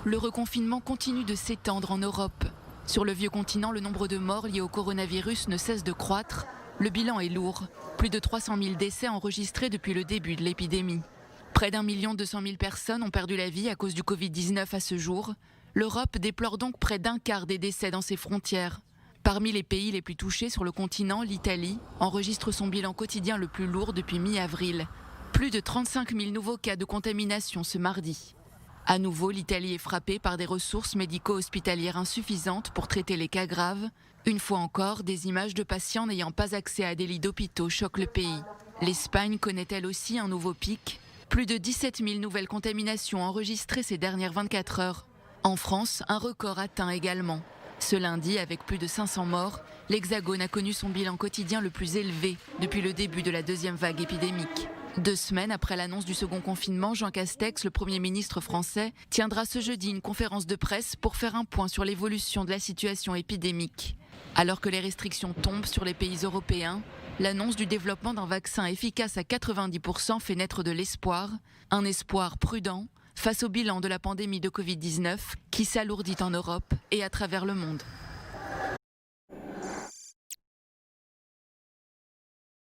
Le reconfinement continue de s'étendre en Europe. Sur le vieux continent, le nombre de morts liés au coronavirus ne cesse de croître. Le bilan est lourd. Plus de 300 000 décès enregistrés depuis le début de l'épidémie. Près d'1 200 000 personnes ont perdu la vie à cause du Covid-19 à ce jour. L'Europe déplore donc près d'un quart des décès dans ses frontières. Parmi les pays les plus touchés sur le continent, l'Italie enregistre son bilan quotidien le plus lourd depuis mi-avril. Plus de 35 000 nouveaux cas de contamination ce mardi. À nouveau, l'Italie est frappée par des ressources médico-hospitalières insuffisantes pour traiter les cas graves. Une fois encore, des images de patients n'ayant pas accès à des lits d'hôpitaux choquent le pays. L'Espagne connaît elle aussi un nouveau pic. Plus de 17 000 nouvelles contaminations enregistrées ces dernières 24 heures. En France, un record atteint également. Ce lundi, avec plus de 500 morts, l'Hexagone a connu son bilan quotidien le plus élevé depuis le début de la deuxième vague épidémique. 2 semaines après l'annonce du second confinement, Jean Castex, le Premier ministre français, tiendra ce jeudi une conférence de presse pour faire un point sur l'évolution de la situation épidémique. Alors que les restrictions tombent sur les pays européens, l'annonce du développement d'un vaccin efficace à 90% fait naître de l'espoir, un espoir prudent face au bilan de la pandémie de Covid-19 qui s'alourdit en Europe et à travers le monde.